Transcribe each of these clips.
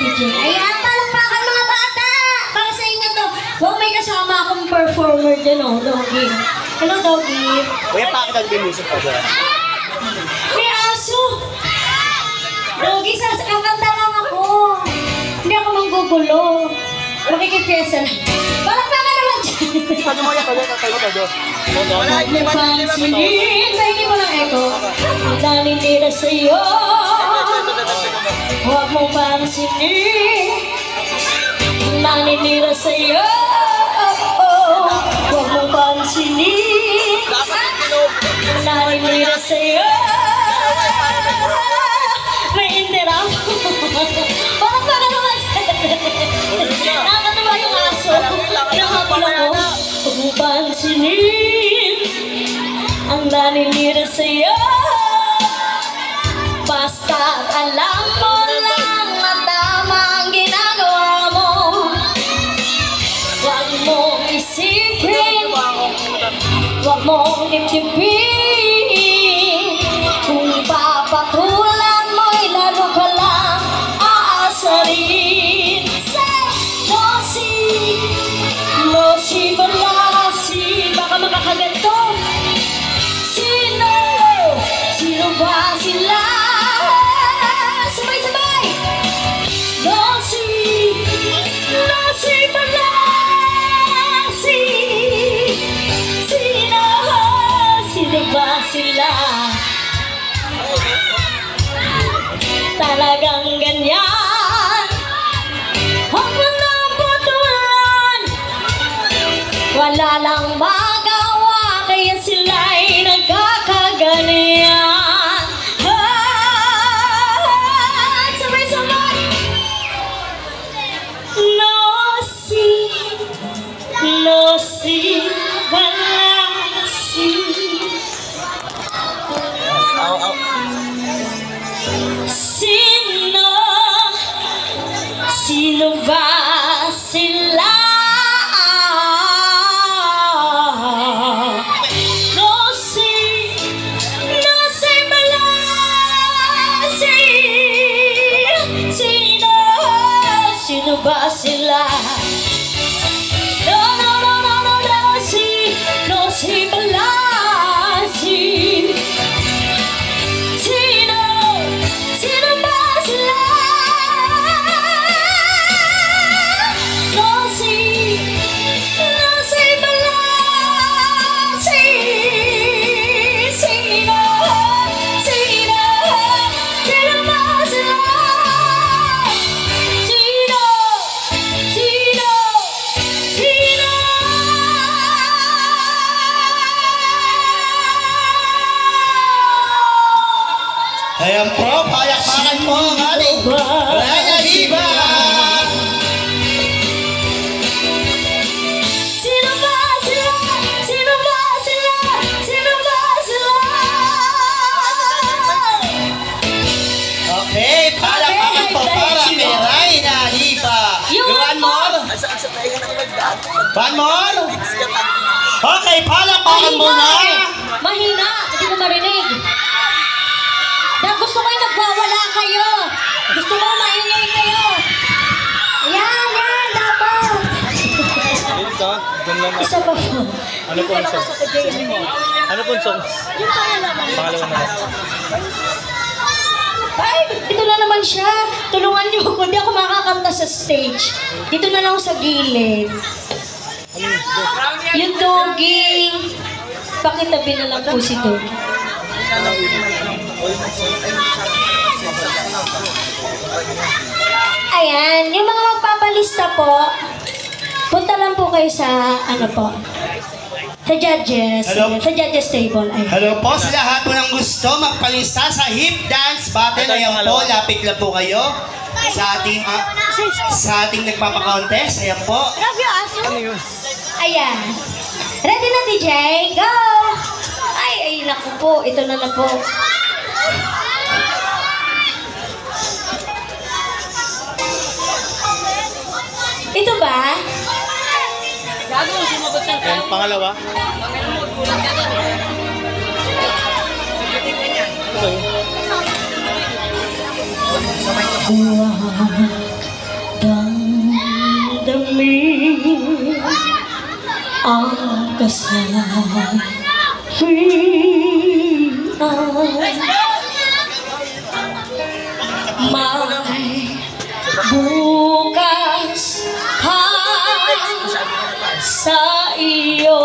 DJ. Ayan, palakpakan mga bata! Para sa inyo to. Huwag may kasama akong performer dyan, oh, Doggy. Hello, Doggy. Kuya, pakit ang music ko dyan. May aso! Doggy, kakanta lang ako. Hindi ako manggugulo. Makikipyesa lang. Palakpakan naman dyan. Ano mo yan? Todo. Huwag mo pansinin. Hindi mo lang echo. Ang naninira sa'yo. Huwag mo pansinin. Ang naninira sa'yo. Huwag mo pansinin. Ang naninira sa'yo. Naindira mo. Palakpakan naman dyan. Nakakatawa yung aso. Nakakapula ko. Huwag mo pansinin ang naninira sa'yo. Basta't alam mo lang na tama ang ginagawa mo. Huwag mong isipin, huwag mong itipin. Kung papatulan mo'y lalo ka lang aasarin. Losi balasi, baka makakaganto. Sino ba sila? Sabay-sabay. Losi balasi. Sino ba sila? Talagang ganyan ang mga putulan. Wala lang magawa, kaya sila'y nagkakaganyan. Sabay-sabay. Losi, balasi. Sino ba sila? Sino ba sila? No, si balasi. Sino ba sila? No, si balasi. Sino ba sila? Ayan po, palakpakan po ang ating Raya Hiba! Sino ba sila? Sino ba sila? Sino ba sila? Okay, palakpakan po para kay Raya Hiba. One more? One more? Okay, palakpakan muna! Mahina! Hindi ko marinig. Gusto ko yung nagwawala kayo. Gusto ko maingay kayo. Yan, dapat. Isa pa po. Ano po ang songs? Ano po ang songs? Yung Pangalawa na. Ay, dito na naman siya. Tulungan niyo ako. Hindi ako makakanta sa stage. Dito na lang ako sa gilid. Yung Doggy. Pakitabi na lang po si Doggy. Ayan, yung mga magpapalista po, punta lang po kayo sa, sa judges. Hello? Sa judges table. Ayan. Hello po sa lahat po ng gusto magpalista sa hip dance battle. Ayan po, lapit lang po kayo sa ating nagpapakontest. Ayan po. Ayan. Ready na, DJ? Go! Ay, naku po. Ito na po. Ito ba? Ayan, pangalawa. Huwag namin ang kasawian. May bukas ha sa iyo.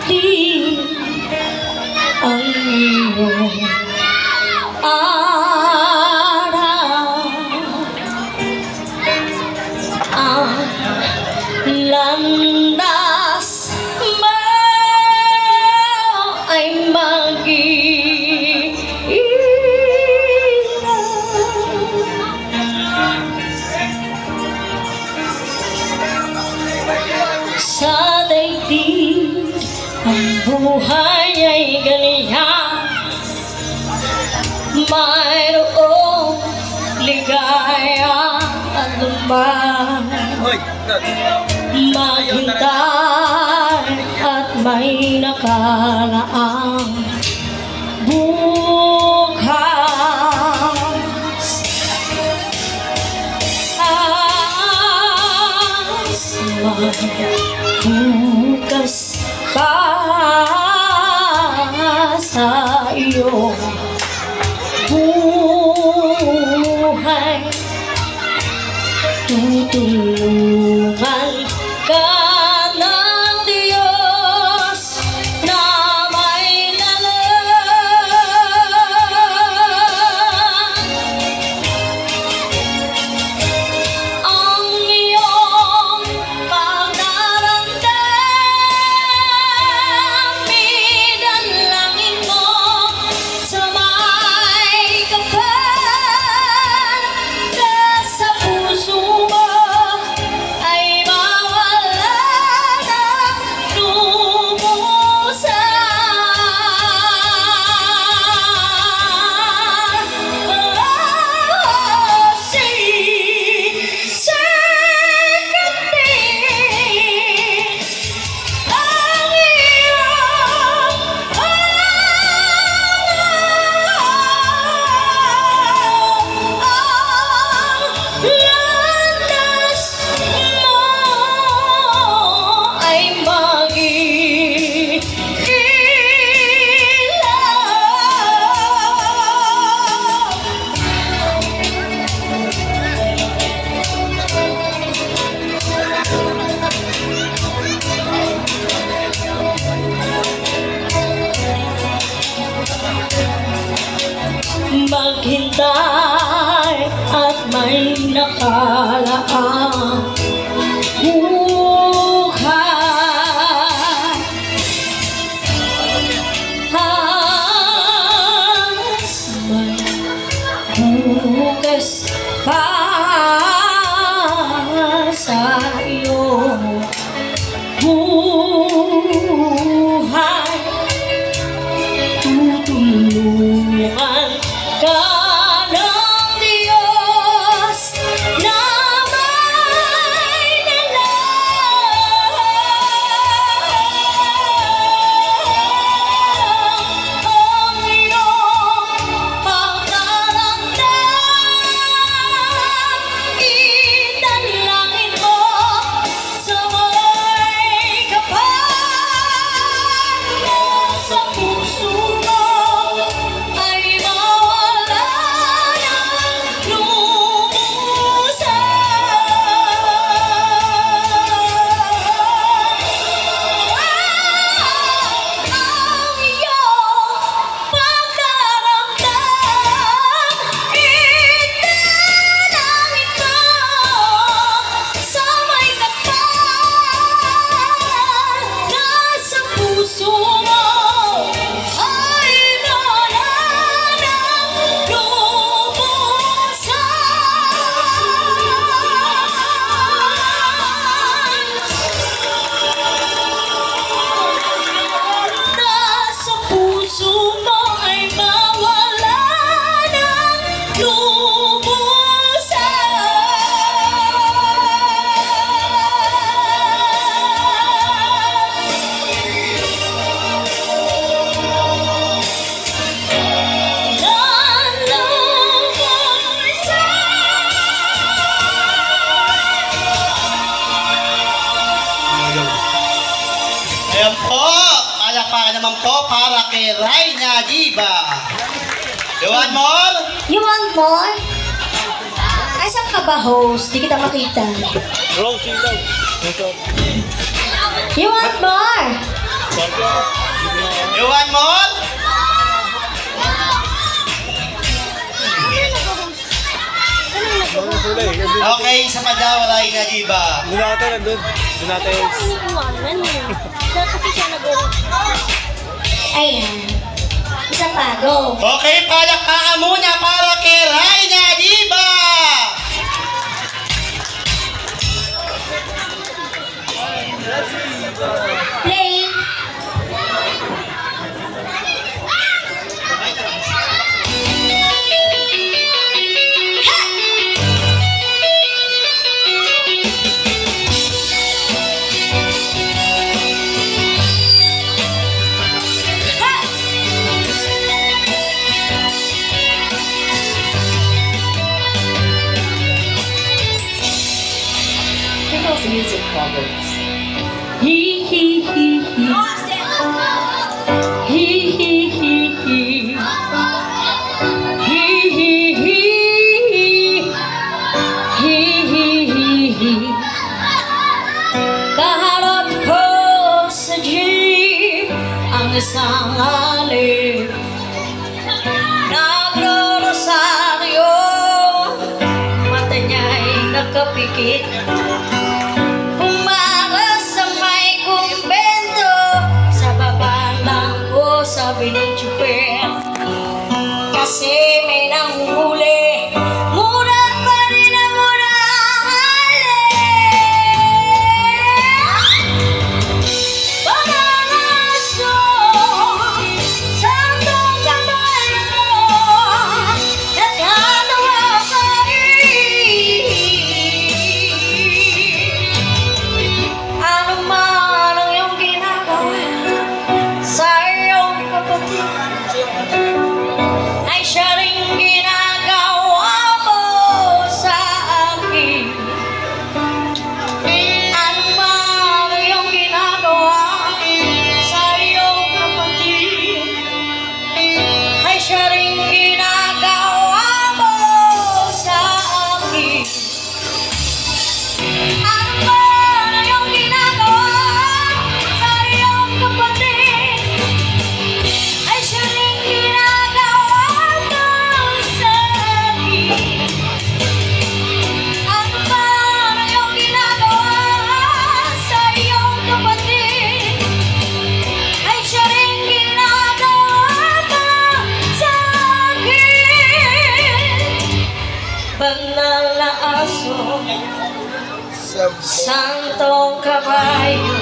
Sisigatin ang iyong araw. Ang landas mo ay sa daigdig ang buhay ay ganyan. Mayroong ligaya at lumang maghintay at may nakaraang bukas. Bukas pa sa iyong buhay, tutulungan ka ng Diyos na may lalang. Ang iyong pagdaramdam, idalangin mo sa may kapal na sa puso mo ay mawala ng maghintay at may nakalaang buhay. May bukas pa sa iyong buhay, tutulungan ka ng Diyos na naman po para kay Raina Diva. You want more? You want more? Asan ka ba, host? Di kita makita. Rose, ilaw. You want more? You want more? Okay, sa pa daw, Raina Diva. Doon natin, nandun. Doon natin. Ayan. Isa pa, go. Okay, palakpakan muna para kay Raina Diva. Play. Music covers. Hee hee hee hee. Hee hee hee hee. Hee hee hee. Hee hee hee hee. Kaharap ko sa jeep ang isang alip. Nagro-rosaryo, mata niya'y nakapikit. Sabi ng chuper, kasi may nanghuli, mura pa rin ang Panangaso, sandong kabayo, nakatawa ka ano man ang iyong ginagawa sa ay siya rin ginagawa mo sa akin. Ano man ang iyong ginagawa sa iyong kapatid, ay siya rin ginagawa mo sa akin. Ano man ang iyong ginagawa sa iyong kapatid, ay siya rin ginagawa mo sa akin. Ano man ang iyong ginagawa sa iyong kapatid, ay siya rin ginagawa mo sa akin. Banal na aso, santong kabayo,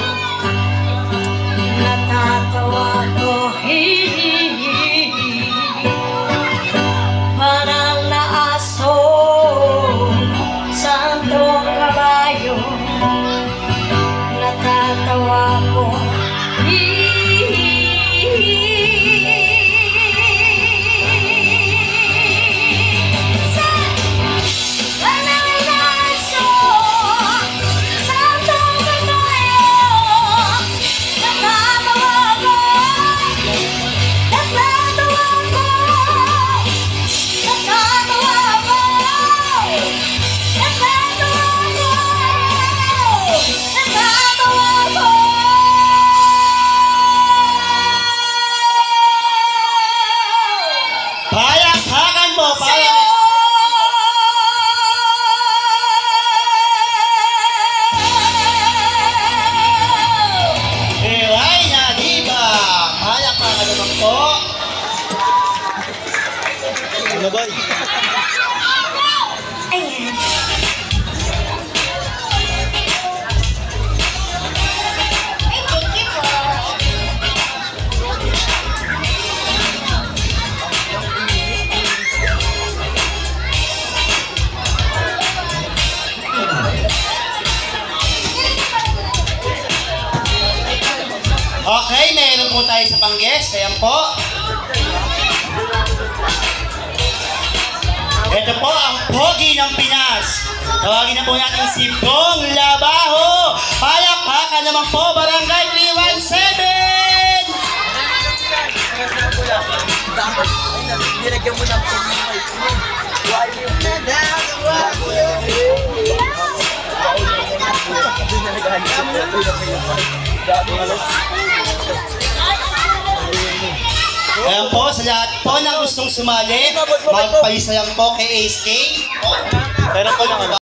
natatawa ko, hihihi. Banal na aso, santong kabayo, natatawa ko, banal na aso, santong kabayo, natatawa ko, natatawa ko, natatawa ko, natatawa ko, natatawa ko. Palakpakan mo para kay Raina Diva. Palakpakan naman po. Ano ba? Ayan. Ay, thank you po. Okay, meron po tayo sa pang-guest. Ayan po. Ito po ang pogi ng Pinas. Tawagin na po natin si Bong Labaho. Palakpakan naman po, Barangay 317. mo na. Dapat, ay na, nilagyan mo ng pumimay. Why you down? Ayan po, sa lahat po na gustong sumali, magpalisa lang po kay Ace K. Pero po lang ano.